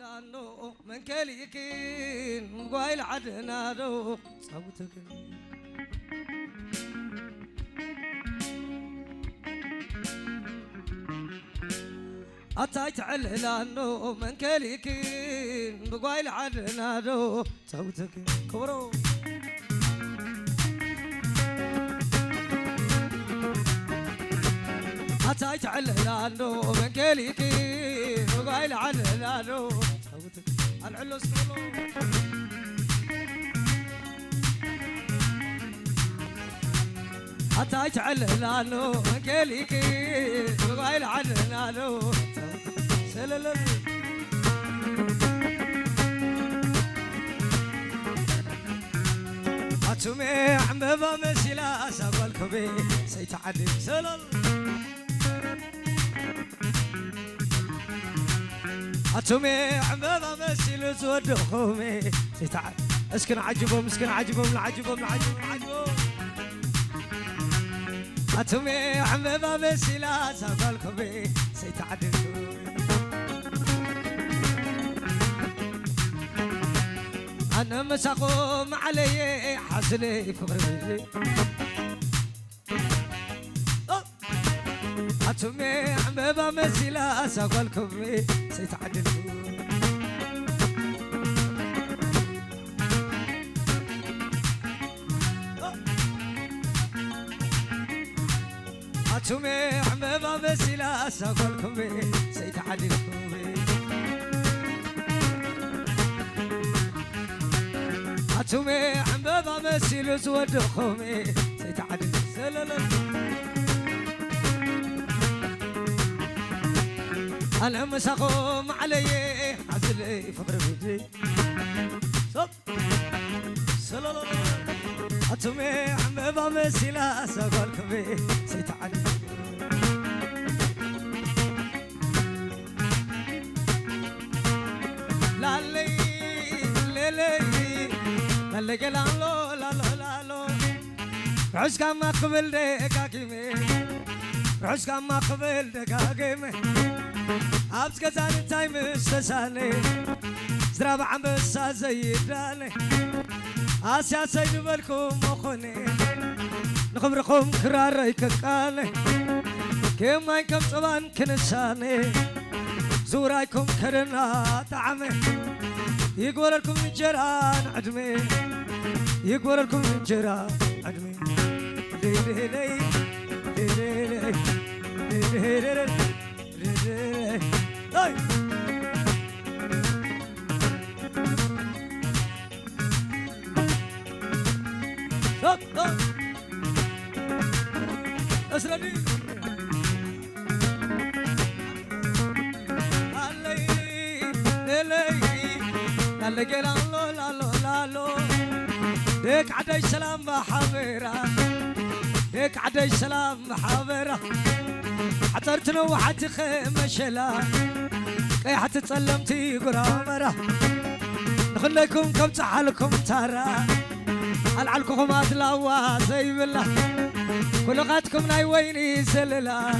لانو من كليكين قايل عدنا رو صوتك أتايت على لانو من كليكين بقايل عدنا رو صوتك كبرو أتايت على لانو من كليكين بقايل عدنا رو صوتك العلوس كبرو أتايت على لانو من كليكين بقايل عدنا رو سلل أتومي عم بابا مسيلا سأقولكم بي سيتعدي سلل أتومي عم بابا مسيلا تودخومي سيتعدي اسكن عجبهم العجبهم أتومي عم بابا مسيلا سأقولكم بي سيتعدي أنا مساقوم علي حزني فقري أتومي عم بابا مسيلا سأقولكم سيتعدلوا أتومي عم بابا مسيلا سأقولكم سيتعدلوا أتومي عم بابا مسيلو زودخومي سيتعدل سلل أنا مساقوم علي عزلي فقر بيدي صب سلل أتومي عم بابا مسيلا سأقولكم سيتعدل لالي لالي لالو لالو عشق ما قبل دقاقيمي عشق ما قبل دقاقيمي أبس كزان تايم استساني زراب عم بسا زيداني آسيا سيد بالكم مخوني نخبركم كراري كقاني كيما ينكم صبان كنساني زورايكم كرنا طعمي يقول لكم جيران عدمي يقول لكم جيران عدمي لي لي لي لي لي لي لي هاي هوب هوب اسردي لالي لالو ديك عدي سلام بحبيرة ديك عدي سلام بحبيرة عطرتنا وحدي خمشلا كي حتى تسلمتي قرامرة نخليكم كم تحالكم ترى العلكم ما تلاوا زي بالله كل غاتكم ناي ويني سللا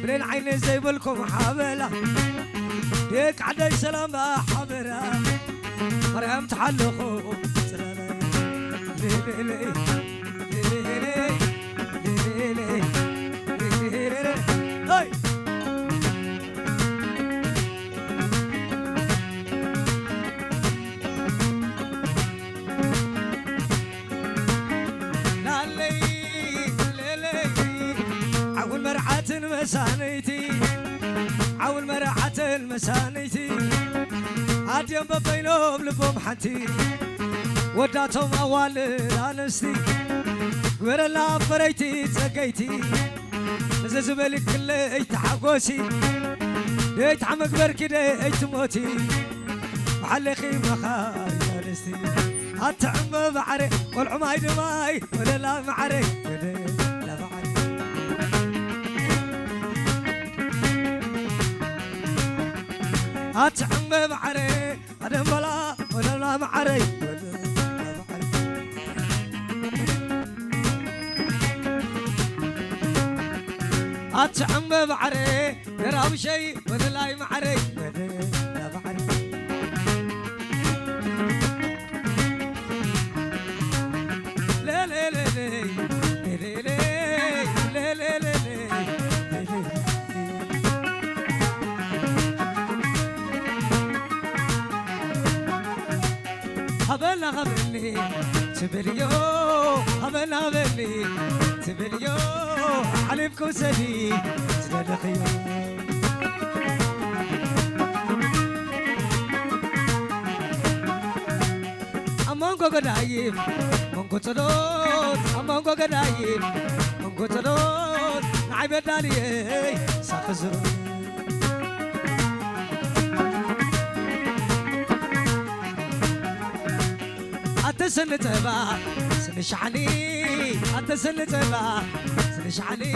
بلين عيني زي بالكم حابلة ديك عدي سلام بحبيرة مريم تحلقوا لي لي هاي لالي عول مرعة المسانيتي عول مرعة المسانيتي عاديهم ببينهم لبهم حنتي وداتهم أوال الأنستي ورلا فريتي تسقيتي زبالك كله يتحقوسي يتعمق بركده يتموتي وحلقي مخاري أنستي هتعم بعري والعماي دماي ولا معري لا بعري هتعم بعري أنا بلا ولا معري أتعم بعري يراب شيء ولا لا معري لا بعري هبنا غبني تبليو هبنا غبني تبليو عليكم سدي تدلخيو أمانكو غدايم مانكو تدود أمانكو غدايم مانكو تدود نعيب دالي ساخزرو أتسن تبع سنشعني أتسن تبع سنشعني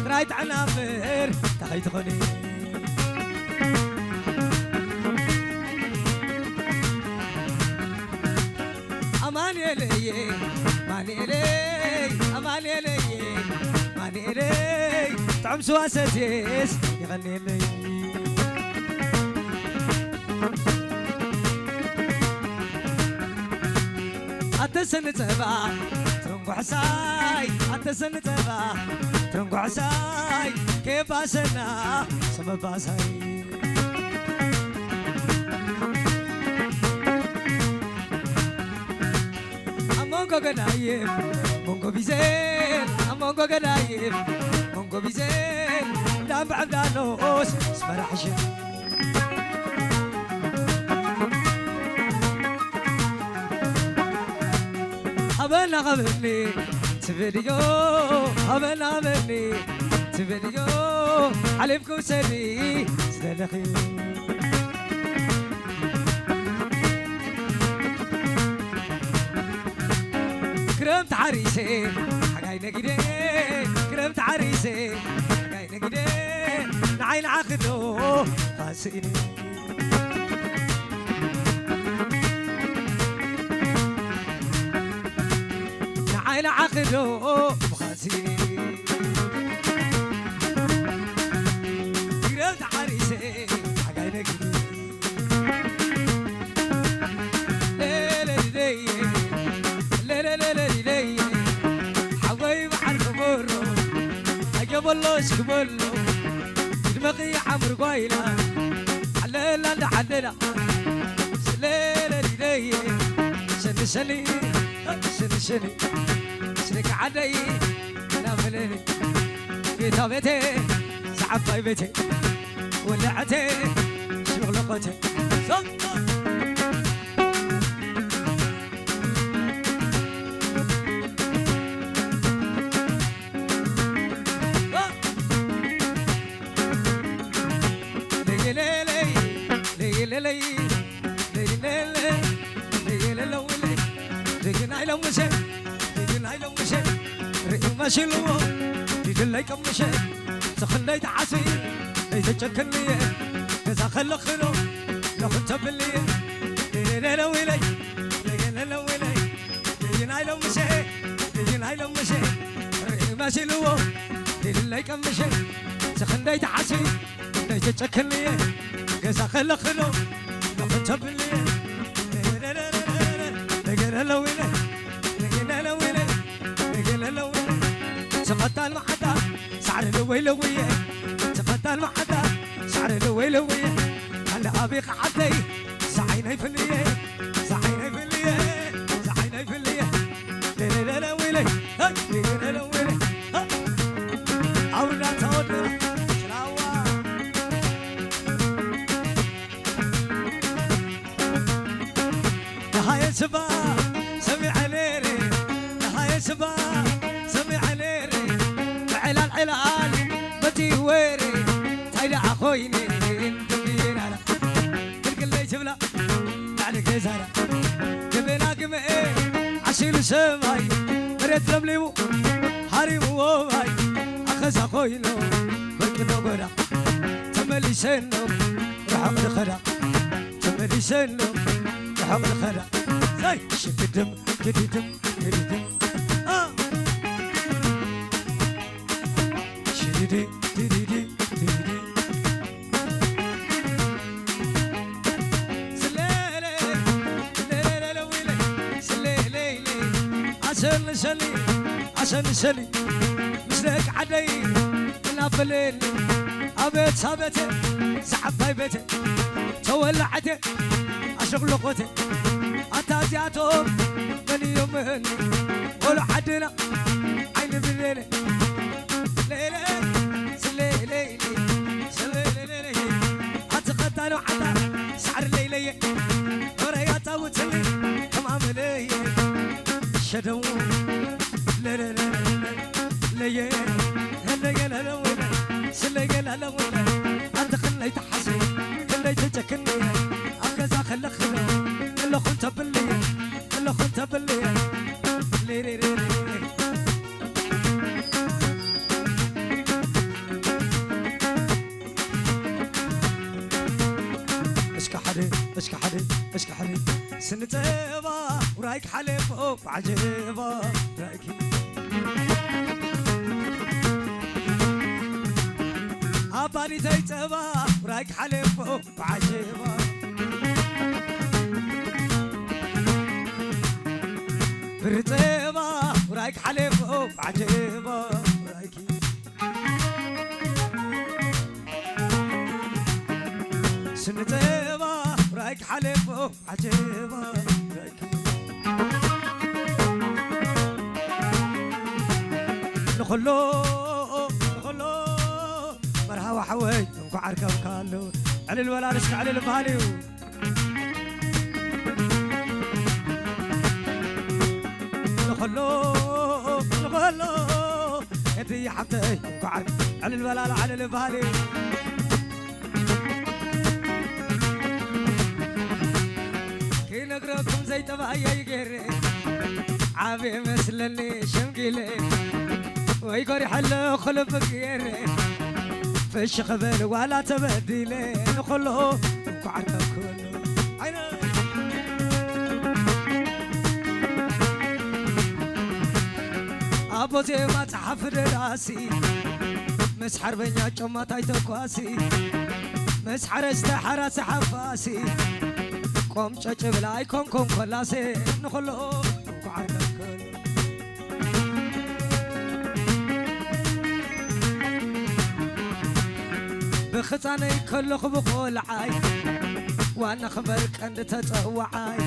رايت عنافر تخيت خوني أمان يلي ماني لي أمان يلي ماني لي طعم سواساتيس يغني لي أتسن تبع ترنقو حساي أتسن تبع ترنقو حساي كيف باسنا سما باساي أمونكو غنايم مونكو بيزين أمونكو غنايم مونكو بيزين دام بعمدانوس سمرحشن هبنا غبني تبليو هبنا غبني تبليو عليكم سدي تدلخيو كرمت عريسي حقاي نقدي كرمت عريسي حقاي نقدي نعين عقدو قاسيني نعين عقدو قاسيني كرمت عريسي حقاي نقدي بلوش كبلو دماغي عمر قايلة حليلة عند حليلة سليلة ليلي شني شني شني شني شنك عدي أنا مليلي بيتا بيتي سعباي بيتي ولعتي شغلقتي ماشي لو يقول لك مشي تخليت عسي يتشكل لي كذا خلق خلو لو كنت باللي لا لا ويلي لا لا ويلي يجينا لو مشي يجينا لو مشي ماشي لو يقول لك مشي تخليت عسي يتشكل لي كذا خلق خلو لو كنت باللي لا لا لا لا ويلي لا لا ويلي لا لا ويلي تفتان محدا سعر الويلوية تفتان محدا سعر الويلوية هلا أبيق عدي سعيني في اللية سعيني في اللية سعيني في اللية لا لا ويلي لا لا ويلي أولا تودنا شلاوة نهاية سبا سمع ليري نهاية سبا سمع ليري العلال بتي ويري تايدا اخويني انتبين على تلك اللي شبلا يعني كيسارة جبنا قمي عشيل سماي مريت لمليمو حريمو وماي اخز اخوينو بركتو قرا تملي سنو رحم الخرا تملي سنو رحم الخرا زي شد الدم كدي دم كدي دم دي دي دي دي دي سليلي ليلي ويلي سليلي عشان نشلي عشان نشلي مثلك عدي نافلين أبيت صابتي سحب بيتي تولعتي أشغل قوتي أتا يسلني ولو حدنا عين بالليل ليلي سليلي سليلي أتقطعوا حتى شعر ليلي وريات وتلي كم عملي شدو لا لا لا لي هلا لا ولا سلي لا لا ولا أنت خليت حسي خليت تجكني أكذا خلى خلى خنت باللي خلى خنت باللي لي لي لي اشكى حدي سنتيبا ورايك حليف عجيبا رايكي أباري تيتبا ورايك حليف عجيبا برتيبا ورايك حليف عجيبا رايكي سنتيبا رايك حليف عجيبا رايكي نخلو مرهوا حوي انكو عركب كالو على الولا نشك على الباليو نخلو انتي يا حبتي انكو عركب على الولا على الباليو كي نقرأكم زي تبعي يقري عابي مثلني شمقلي ويقري حلو خلف غيري في الشخبل ولا تبديلي نخلو انكو عركب كله عينا ابو زي ما تحفر راسي مسحر بنيا جمات ايتكواسي مسحر استحرس حفاسي قوم شجب لاي كون كلاسي نخلو انكو عركب كله بخطاني كل خبقول عاي وانا خبرك عند تطوعاي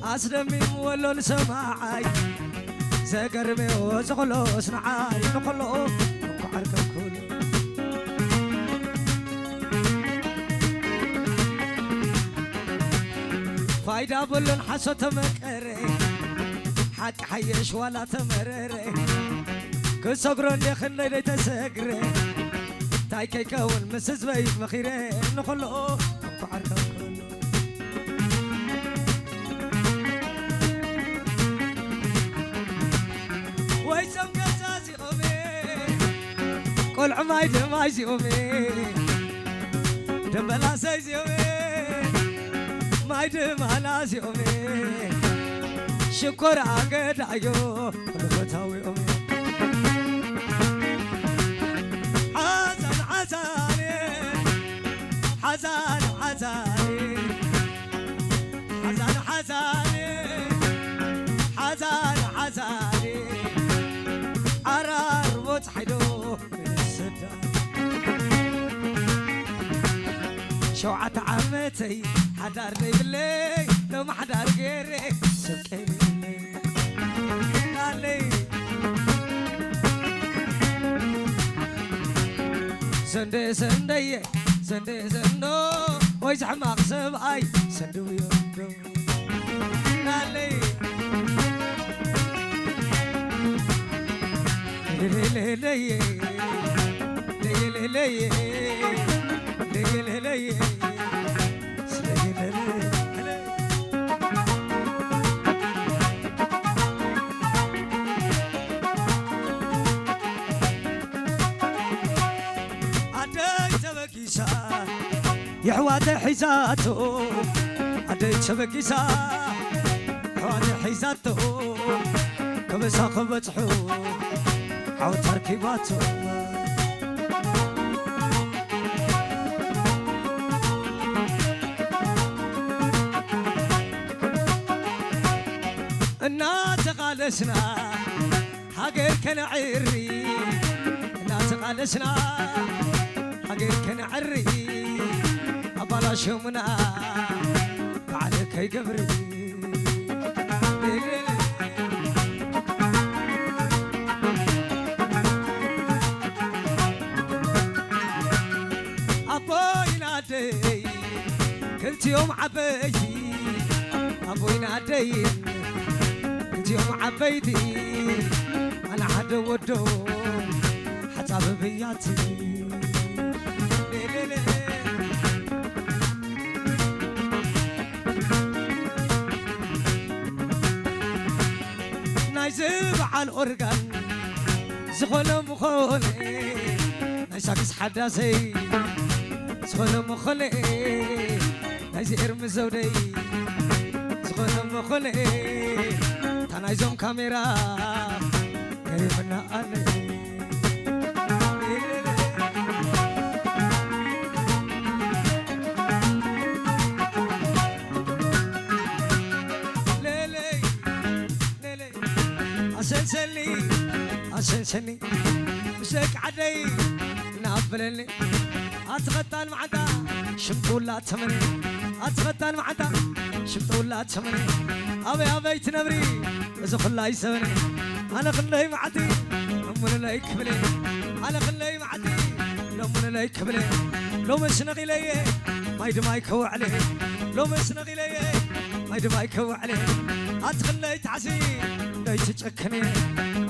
اسلمي ولو نسمعاي زقربي وزغلو اسنعاي نخلو انكو عركب كله فايدة بلن حسو تمكري حق حيش ولا تمرري كسقرون يخلي لي تسقري تايكي كون مسز بيت مخيري نخلو انكو عركب كله ويسم قزازي امي قول عمايد مايزي امي دبلا سيزي امي مايد مالازي امي شكر عقد عيو الفتاوي امي حزان حزاني حزان حزاني حزان حزاني عرار وتحدو من السدان شوعة عمتي حدارني باللي لو ما حدار غيري سبقيني باللي قالي سندي سندي سندي سندو ويزح مقصب اي سندو يندو لالي لي لي لي لي لي لي لي يحوات حيزاتو عديت شبكيسا يحوات حيزاتو كبسا خبتحو عود تركيباتو الناس قالسنا حقير كان عري الناس قالسنا حقير كان عري أبلا شمنا عليك يقبري عدي كنت يوم عبيتي أبوين عدي كنت يوم عبيتي أنا عد ودو حتى بياتي نايزب على الأورغان زخول مخولي نايساكس حداسي زخول مخولي نايزي إرم زودي زخول مخولي تنايزوم كاميرا كريمنا علي أسنسني مسك عدي نابلني أتغطى المعدا شمطولا تمني أتغطى المعدا شمطولا تمني أبي تنبري إذا خلا يسوني أنا خلاي معدي لمن لا يكبلي أنا خلاي معدي لمن لا يكبلي لو مسنغي لي ما يدما يكو عليه لو مسنغي لي ما يدما يكو عليه أتخلي تعسي لا يتشكني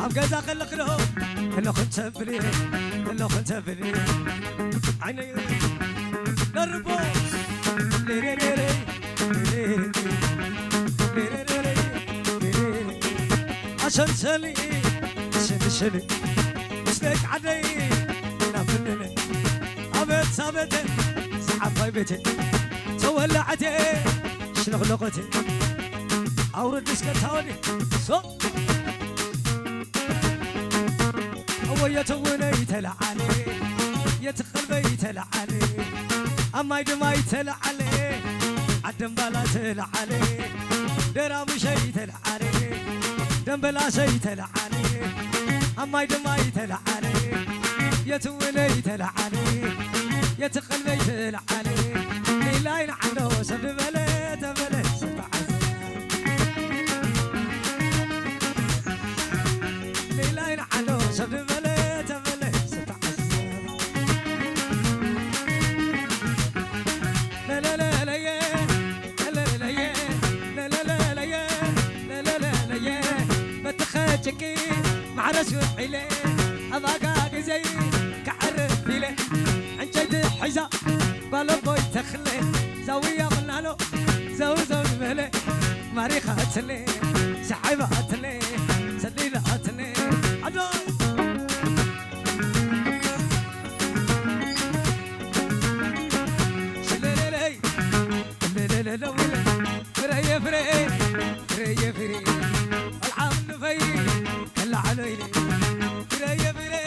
أبقى خلق له كله خنت بلي كله خنت بلي عيني نربو ليري ليري ليري ليري ليري عشان سلي سلي مسلك عدي نافنني أبد سابت سحب بيتي تولعتي شلغلقتي أورد ديسكت هوني صو هو يتوني تلعالي يتخل بيت لعالي أما يدما يتلعالي عدم بلا تلعالي درام شي تلعالي دم بلا شي تلعالي أما يدما يتلعالي يتوني تلعالي يتخل بيت لعالي ليلاين عنده سب بلد بلد سب بلد بلد ستعذب لا لا لا لا يا لا لا لا يا لا لا لا لا يا لا لا لا لا يا بتخاتكي مع رسول حيلي أباقا زي كعرف فيلي عنجد حيزة بالبوي تخلي زاوية منالو زو زو ملي مريخة لي سحيبة لي سليلة لي عدو فري فري فري فري العام نفي كلا عليلي فري فري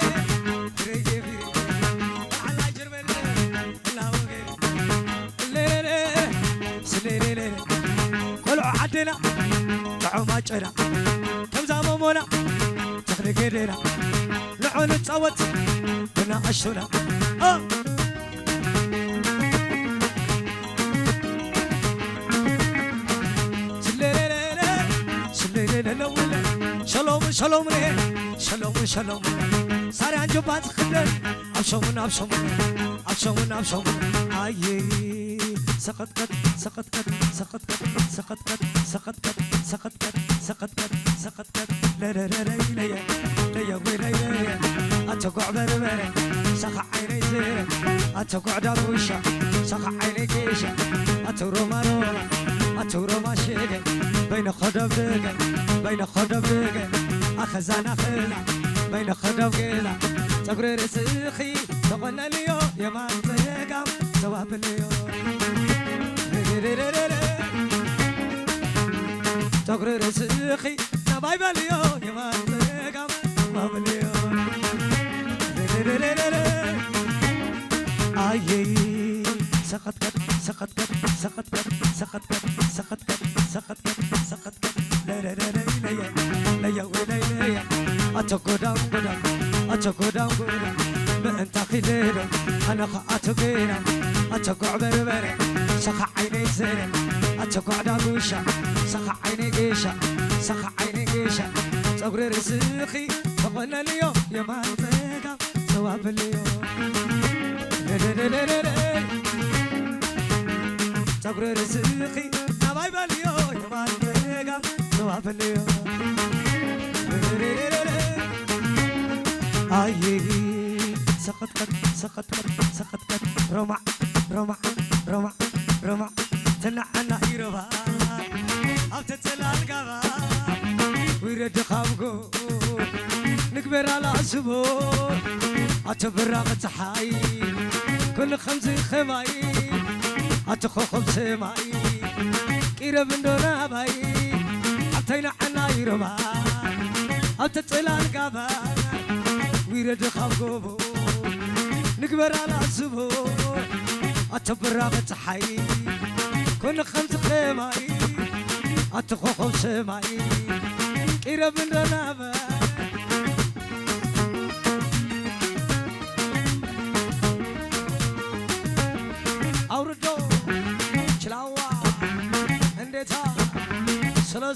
فري فري على جربل لا وغير ليلي سليلي كلوا عدنا تعو ما جرا كم زامونا تخلي كيدنا لعون تصوت بنا اشونا شلوم شلوم ليه شلوم شلوم صار عن جبات خدر أبشمون أبشمون أبشمون أبشمون أيه سقط قد سقط قد سقط قد سقط قد سقط قد سقط قد سقط قد سقط قد لا لا لا لا لا لا ولا لا أتوقع بربرة سخ عيني زيرة أتوقع دروشة سخ عيني كيشة أتورو مارولا أتورو ما شيء بين خدب دقة بين خدب دقة أخزان خلا بين خدب قلا تقرر سخي تقولنا اليوم يا ما تيقام ثواب اليوم تقرر سخي نبايب اليوم يا ما تيقام ثواب اليوم أيه سقط قد سقط قد سقط قد سقط قد سقط قد سقط قد سقط قد لا لا لا لا لا لا ولا لا أتقدم قدم أتقدم قدم بأنت خدير أنا خاطقين أتقع بربرة سخ عيني زين أتقع داوشة سخ عيني جيشة سخ عيني جيشة صبر رزقي فقلنا اليوم يا ما تقام ثواب اليوم لا لا لا لا تقرر رزقي نباي باليو يبان بيغام نواف الليو آيه سقط قد رمع رمع رمع رمع تنعنا يربا أبتتلا القبا ويرد خامقو نكبر على عصبور أتبرغ تحاي كل خمسة خماي أتخوخب سماي كيرب ندونا باي أبتينا عنا يربا أبتتلا القبا ويرد خامقو نكبر على عصبور أتبرغ تحاي كل خمسة خماي أتخوخب سماي كيرب ندونا باي أوردو شلاوا انديتا سلا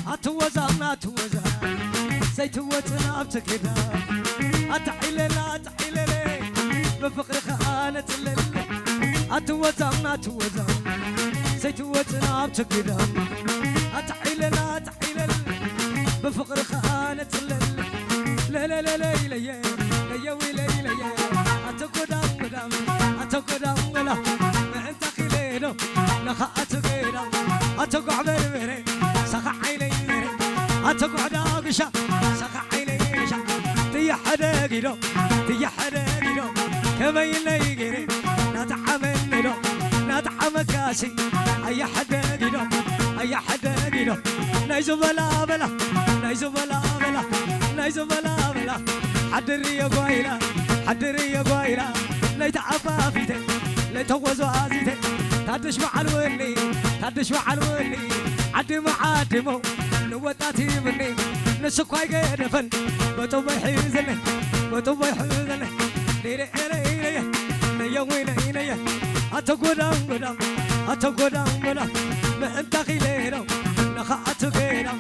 أتوزا زي توتنا أبتكدا أتحيلنا بفقر خانة الليل أتوزا زي توتنا أبتكدا أتحيلنا بفقر خانة الليل لا لا لا لا لا يا ويلي أتقدم ولا أنت خلينه لخا أتقدم أتقع مرمري سخا عيني أتقع داقشة سخا عيني تيا حدا قيلو كما يلاقيني نتعامل نتعامل كاسي أي حدا قيلو نايزو بلا حدري يا قويلة ليت عفافيتي ليت وزو عزيتي تدش مع الولي عدي معادمو نوطاتي مني نسكواي قدفن بطوبي حيزني ليري يا ويلي أتقدم ما انت خيلينو نخا أتقدم